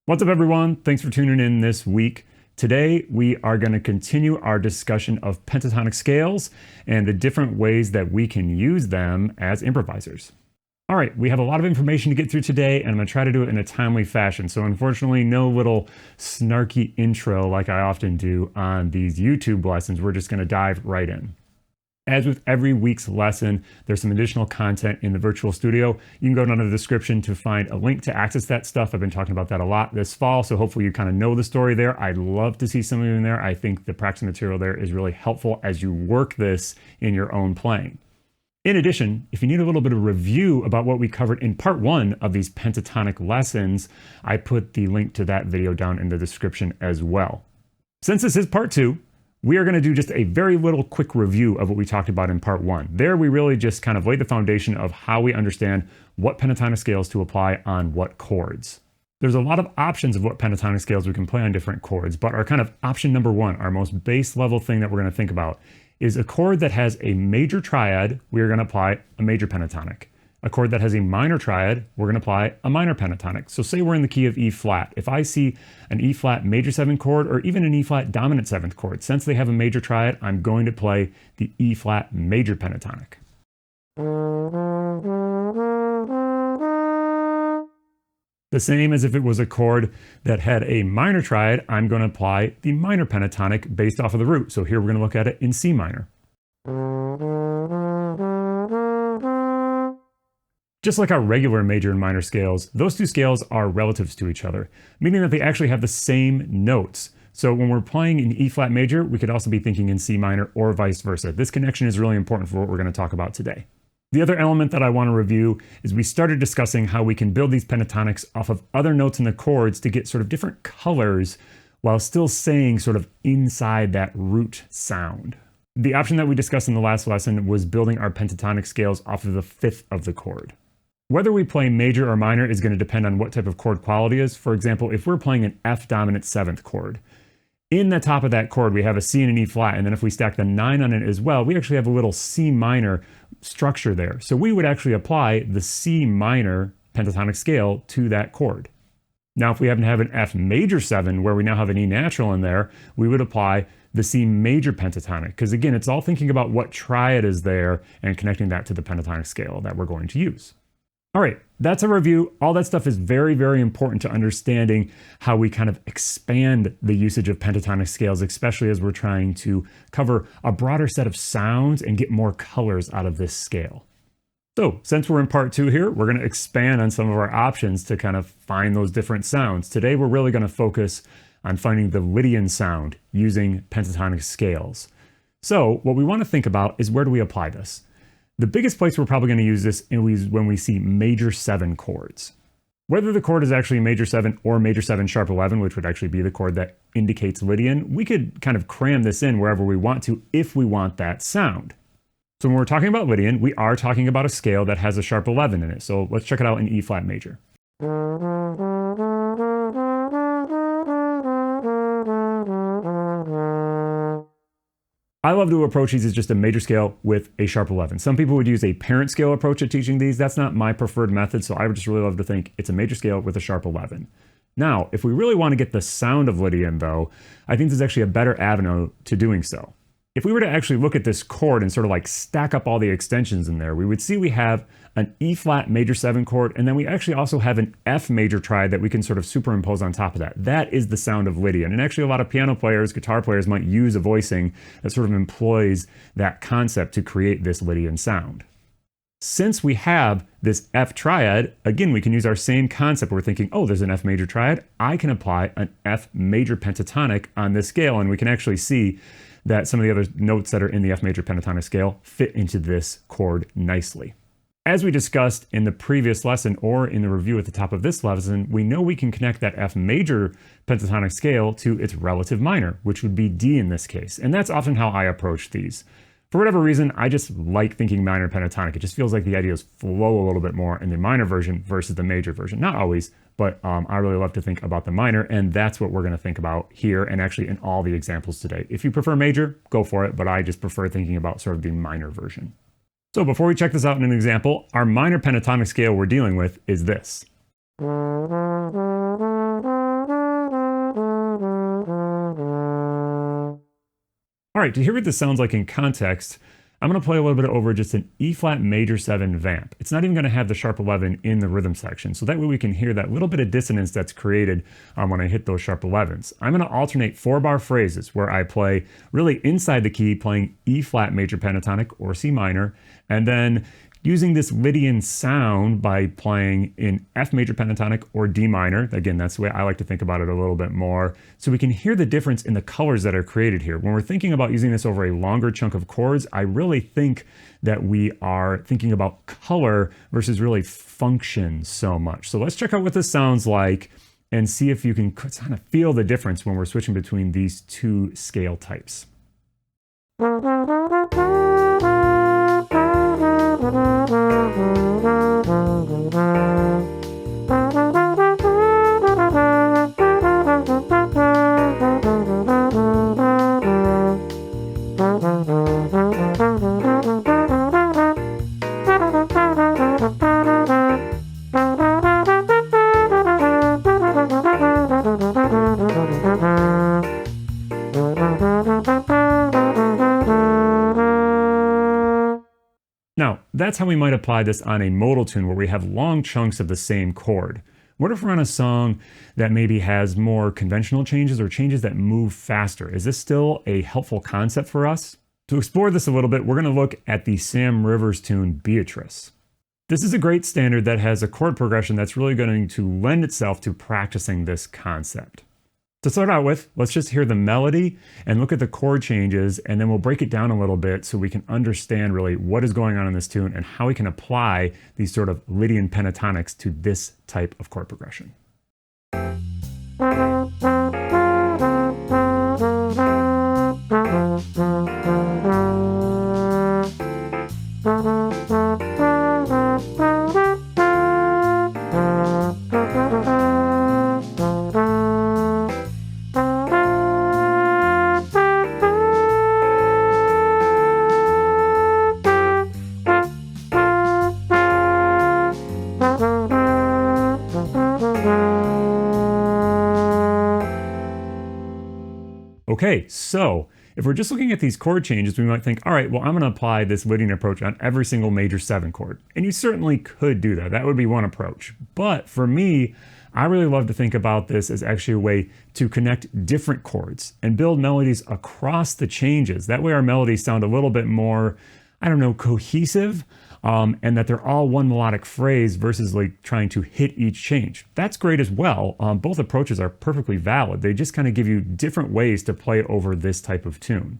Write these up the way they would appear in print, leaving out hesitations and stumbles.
What's up, everyone? Thanks for tuning in this week. Today, we are going to continue our discussion of pentatonic scales and the different ways that we can use them as improvisers. All right, we have a lot of information to get through today, and I'm going to try to do it in a timely fashion. So unfortunately, no little snarky intro like I often do on these YouTube lessons. We're just going to dive right in. As with every week's lesson, there's some additional content in the virtual studio. You can go down to the description to find a link to access that stuff. I've been talking about that a lot this fall, so hopefully you kind of know the story there. I'd love to see some of you in there. I think the practice material there is really helpful as you work this in your own playing. In addition, if you need a little bit of review about what we covered in part 1 of these pentatonic lessons, I put the link to that video down in the description as well. Since this is part 2, we are going to do just a very little quick review of what we talked about in part 1. There we really just kind of laid the foundation of how we understand what pentatonic scales to apply on what chords. There's a lot of options of what pentatonic scales we can play on different chords, but our kind of option number 1, our most base level thing that we're going to think about, is a chord that has a major triad, we are going to apply a major pentatonic. A chord that has a minor triad, we're going to apply a minor pentatonic. So say we're in the key of E flat. If I see an E flat major 7 chord or even an E flat dominant 7th chord, since they have a major triad, I'm going to play the E flat major pentatonic. The same as if it was a chord that had a minor triad, I'm going to apply the minor pentatonic based off of the root. So here we're going to look at it in C minor. Just like our regular major and minor scales, those two scales are relatives to each other, meaning that they actually have the same notes. So when we're playing in E flat major, we could also be thinking in C minor or vice versa. This connection is really important for what we're going to talk about today. The other element that I want to review is we started discussing how we can build these pentatonics off of other notes in the chords to get sort of different colors while still staying sort of inside that root sound. The option that we discussed in the last lesson was building our pentatonic scales off of the 5th of the chord. Whether we play major or minor is going to depend on what type of chord quality is. For example, if we're playing an F dominant 7th chord, in the top of that chord we have a C and an E flat, and then if we stack the 9 on it as well, we actually have a little C minor structure there. So we would actually apply the C minor pentatonic scale to that chord. Now if we happen to have an F major 7 where we now have an E natural in there, we would apply the C major pentatonic, because again, it's all thinking about what triad is there and connecting that to the pentatonic scale that we're going to use. All right, that's a review. All that stuff is very, very important to understanding how we kind of expand the usage of pentatonic scales, especially as we're trying to cover a broader set of sounds and get more colors out of this scale. So since we're in part 2 here, we're going to expand on some of our options to kind of find those different sounds. Today, we're really going to focus on finding the Lydian sound using pentatonic scales. So what we want to think about is, where do we apply this? The biggest place we're probably going to use this is when we see major 7 chords. Whether the chord is actually major 7 or major 7 sharp 11, which would actually be the chord that indicates Lydian, we could kind of cram this in wherever we want to if we want that sound. So when we're talking about Lydian, we are talking about a scale that has a sharp 11 in it. So let's check it out in E flat major. I love to approach these as just a major scale with a sharp 11. Some people would use a parent scale approach at teaching these. That's not my preferred method, so I would just really love to think it's a major scale with a sharp 11. Now, if we really want to get the sound of Lydian though, I think there's actually a better avenue to doing so. If we were to actually look at this chord and sort of like stack up all the extensions in there, we would see we have an E flat major 7 chord, and then we actually also have an F major triad that we can sort of superimpose on top of that. That is the sound of Lydian. And actually a lot of piano players, guitar players might use a voicing that sort of employs that concept to create this Lydian sound. Since we have this F triad, again, we can use our same concept. We're thinking, oh, there's an F major triad. I can apply an F major pentatonic on this scale, and we can actually see that some of the other notes that are in the F major pentatonic scale fit into this chord nicely. As we discussed in the previous lesson or in the review at the top of this lesson, we know we can connect that F major pentatonic scale to its relative minor, which would be D in this case. And that's often how I approach these. For whatever reason, I just like thinking minor pentatonic. It just feels like the ideas flow a little bit more in the minor version versus the major version. Not always, but I really love to think about the minor, and that's what we're going to think about here and actually in all the examples today. If you prefer major, go for it, but I just prefer thinking about sort of the minor version. So before we check this out in an example, our minor pentatonic scale we're dealing with is this. right, to hear what this sounds like in context, I'm going to play a little bit over just an E flat major 7 vamp. It's not even going to have the sharp 11 in the rhythm section, so that way we can hear that little bit of dissonance that's created when I hit those sharp 11s. I'm going to alternate 4-bar phrases where I play really inside the key, playing E flat major pentatonic or C minor, and then using this Lydian sound by playing in F major pentatonic or D minor. Again, that's the way I like to think about it a little bit more. So we can hear the difference in the colors that are created here. When we're thinking about using this over a longer chunk of chords, I really think that we are thinking about color versus really function so much. So let's check out what this sounds like and see if you can kind of feel the difference when we're switching between these two scale types. Now, that's how we might apply this on a modal tune where we have long chunks of the same chord. What if we're on a song that maybe has more conventional changes or changes that move faster? Is this still a helpful concept for us? To explore this a little bit, we're going to look at the Sam Rivers tune Beatrice. This is a great standard that has a chord progression that's really going to lend itself to practicing this concept. To start out with, let's just hear the melody and look at the chord changes, and then we'll break it down a little bit so we can understand really what is going on in this tune and how we can apply these sort of Lydian pentatonics to this type of chord progression. Okay, so if we're just looking at these chord changes, we might think, all right, well, I'm going to apply this Lydian approach on every single major 7 chord. And you certainly could do that. That would be one approach. But for me, I really love to think about this as actually a way to connect different chords and build melodies across the changes. That way our melodies sound a little bit more, I don't know, cohesive, and that they're all one melodic phrase versus like trying to hit each change. That's great as well. Both approaches are perfectly valid. They just kind of give you different ways to play over this type of tune.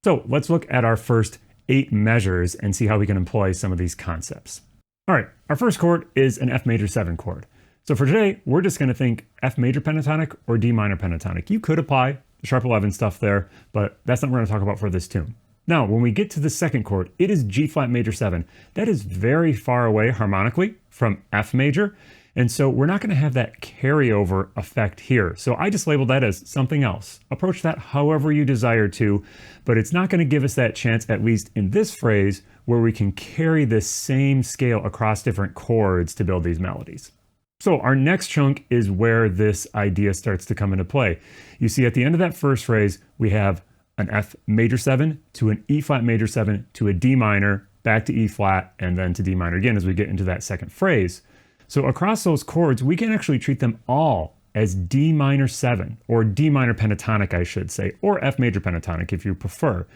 So let's look at our first 8 measures and see how we can employ some of these concepts. All right, our first chord is an F major 7 chord. So for today, we're just going to think F major pentatonic or D minor pentatonic. You could apply the sharp 11 stuff there, but that's not what we're going to talk about for this tune. Now, when we get to the second chord, it is G flat major 7. That is very far away harmonically from F major, and so we're not going to have that carryover effect here. So I just labeled that as something else. Approach that however you desire to, but it's not going to give us that chance, at least in this phrase, where we can carry this same scale across different chords to build these melodies. So our next chunk is where this idea starts to come into play. You see at the end of that first phrase, we have an F major 7 to an E flat major 7 to a D minor, back to E flat, and then to D minor again as we get into that second phrase. So across those chords, we can actually treat them all as D minor 7, or D minor pentatonic, I should say, or F major pentatonic if you prefer,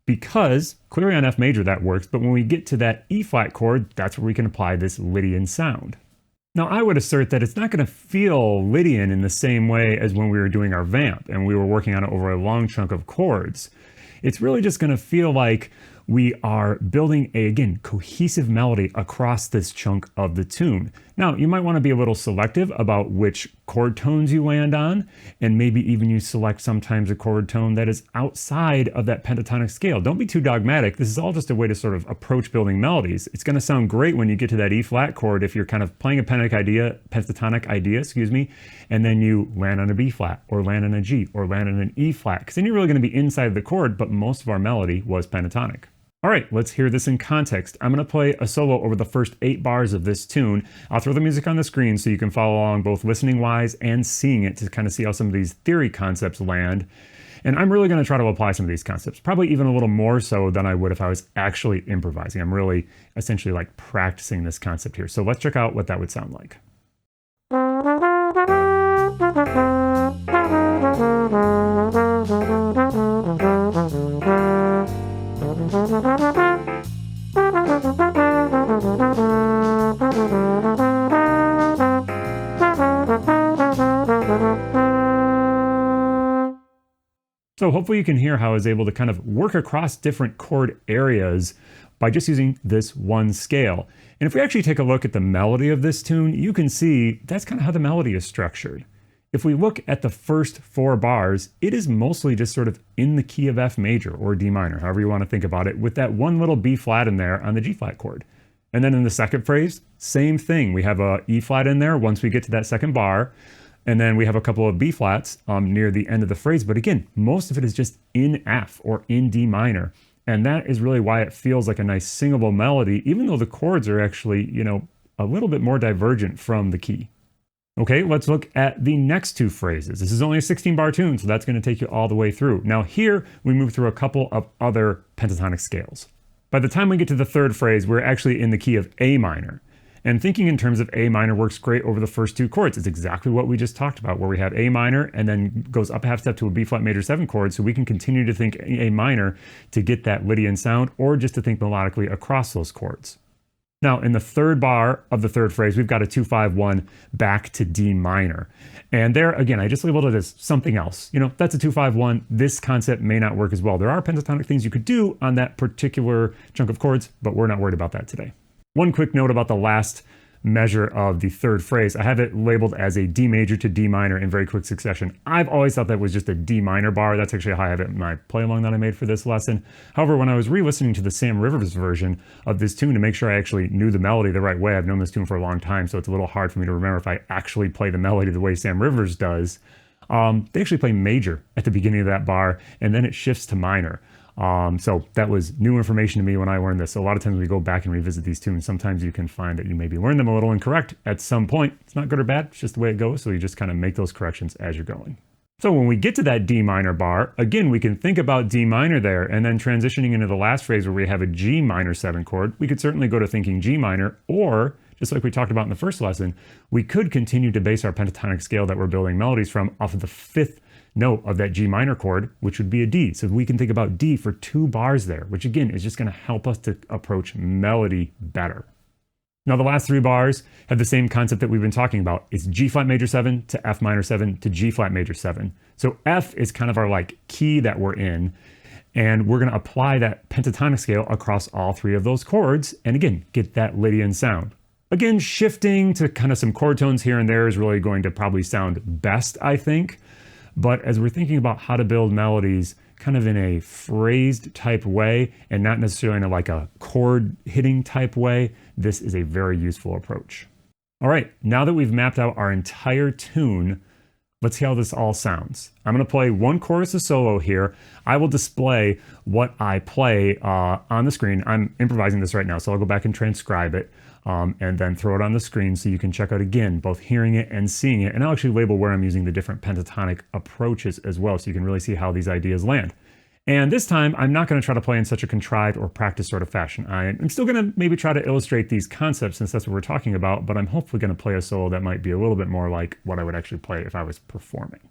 because clearly on F major that works, but when we get to that E flat chord, that's where we can apply this Lydian sound. Now, I would assert that it's not going to feel Lydian in the same way as when we were doing our vamp and we were working on it over a long chunk of chords. It's really just going to feel like we are building a, again, cohesive melody across this chunk of the tune. Now, you might want to be a little selective about which chord tones you land on, and maybe even you select sometimes a chord tone that is outside of that pentatonic scale. Don't be too dogmatic. This is all just a way to sort of approach building melodies. It's going to sound great when you get to that E flat chord if you're kind of playing a pentatonic idea, and then you land on a B flat, or land on a G, or land on an E flat, because then you're really going to be inside of the chord, but most of our melody was pentatonic. All right, let's hear this in context. I'm going to play a solo over the first 8 bars of this tune. I'll throw the music on the screen so you can follow along both listening wise and seeing it to kind of see how some of these theory concepts land. And I'm really going to try to apply some of these concepts, probably even a little more so than I would if I was actually improvising. I'm really essentially like practicing this concept here. So let's check out what that would sound like. So hopefully you can hear how I was able to kind of work across different chord areas by just using this one scale. And if we actually take a look at the melody of this tune, you can see that's kind of how the melody is structured. If we look at the first 4 bars, it is mostly just sort of in the key of F major or D minor, however you want to think about it, with that one little B flat in there on the G flat chord. And then in the second phrase, same thing. We have a E flat in there once we get to that second bar. And then we have a couple of B flats near the end of the phrase. But again, most of it is just in F or in D minor. And that is really why it feels like a nice singable melody, even though the chords are actually, a little bit more divergent from the key. Okay, let's look at the next 2 phrases. This is only a 16-bar tune, so that's going to take you all the way through. Now here, we move through a couple of other pentatonic scales. By the time we get to the third phrase, we're actually in the key of A minor. And thinking in terms of A minor works great over the first 2 chords. It's exactly what we just talked about, where we have A minor and then goes up a half step to a B flat major 7 chord, so we can continue to think A minor to get that Lydian sound, or just to think melodically across those chords. Now, in the third bar of the third phrase, we've got a 2-5-1 back to D minor. And there, again, I just labeled it as something else. That's a 2-5-1. This concept may not work as well. There are pentatonic things you could do on that particular chunk of chords, but we're not worried about that today. One quick note about the last measure of the third phrase. I have it labeled as a D major to D minor in very quick succession. I've always thought that was just a D minor bar. That's actually how I have it in my play along that I made for this lesson. However, when I was re-listening to the Sam Rivers version of this tune to make sure I actually knew the melody the right way, I've known this tune for a long time, so it's a little hard for me to remember if I actually play the melody the way Sam Rivers does. They actually play major at the beginning of that bar, and then it shifts to minor. So that was new information to me when I learned this. So a lot of times we go back and revisit these tunes. Sometimes you can find that you maybe learned them a little incorrect at some point. It's not good or bad, it's just the way it goes. So you just kind of make those corrections as you're going. So when we get to that D minor bar, again, we can think about D minor there, and then transitioning into the last phrase where we have a G minor 7 chord, we could certainly go to thinking G minor, or just like we talked about in the first lesson, we could continue to base our pentatonic scale that we're building melodies from off of the 5th note of that G minor chord, which would be a D. So we can think about D for 2 bars there, which again is just going to help us to approach melody better. Now the last 3 bars have the same concept that we've been talking about. It's G flat major 7 to F minor 7 to G flat major 7. So F is kind of our like key that we're in, and we're going to apply that pentatonic scale across all 3 of those chords, and again, get that Lydian sound. Again, shifting to kind of some chord tones here and there is really going to probably sound best, I think. But as we're thinking about how to build melodies kind of in a phrased type way and not necessarily in a chord hitting type way, this is a very useful approach. All right, now that we've mapped out our entire tune, let's see how this all sounds. I'm going to play one chorus of solo here. I will display what I play on the screen. I'm improvising this right now, so I'll go back and transcribe it. And then throw it on the screen so you can check out again, both hearing it and seeing it. And I'll actually label where I'm using the different pentatonic approaches as well, so you can really see how these ideas land. And this time, I'm not going to try to play in such a contrived or practiced sort of fashion. I'm still going to maybe try to illustrate these concepts since that's what we're talking about, but I'm hopefully going to play a solo that might be a little bit more like what I would actually play if I was performing.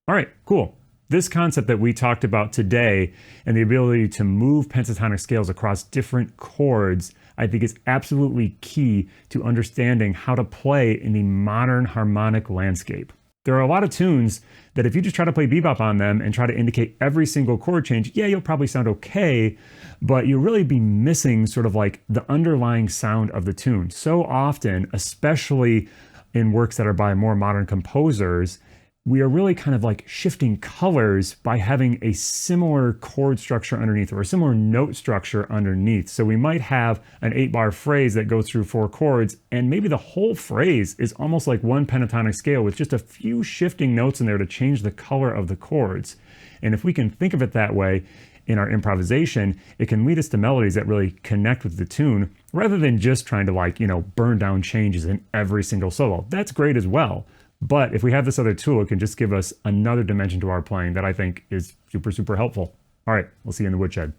All right, cool. This concept that we talked about today and the ability to move pentatonic scales across different chords, I think is absolutely key to understanding how to play in the modern harmonic landscape. There are a lot of tunes that if you just try to play bebop on them and try to indicate every single chord change, yeah, you'll probably sound okay, but you'll really be missing sort of like the underlying sound of the tune. So often, especially in works that are by more modern composers, we are really kind of like shifting colors by having a similar chord structure underneath or a similar note structure underneath. So we might have an 8-bar phrase that goes through 4 chords, and maybe the whole phrase is almost like one pentatonic scale with just a few shifting notes in there to change the color of the chords. And if we can think of it that way in our improvisation, it can lead us to melodies that really connect with the tune rather than just trying to like, burn down changes in every single solo. That's great as well. But if we have this other tool, it can just give us another dimension to our playing that I think is super, super helpful. All right, we'll see you in the woodshed.